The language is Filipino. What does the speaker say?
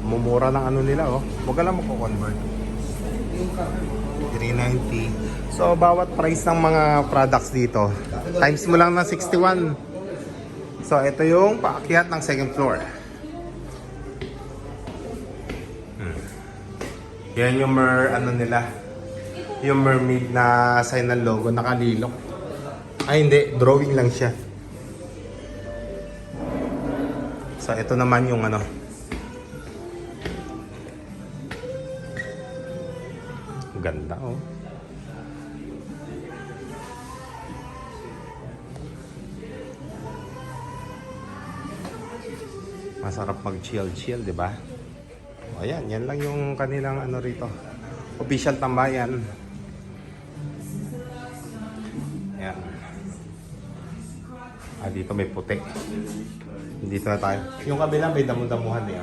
Mumura ng ano nila, oh. Huwag ka lang magko-convert. 390. So, bawat price ng mga products dito, times mo lang ng 61. So, ito yung paakyat ng second floor. Yan yung ano nila. Yung mermaid na sign ng logo, nakalilok. Ay, hindi. Drawing lang siya. So, ito naman yung ano. Ganda, oh. Masarap mag-chill-chill, di ba? O yan, yan lang yung kanilang ano rito. Official tambayan. Yan. Dito may puti. Dito na tayo. Yung kabila may damu-damuhan eh.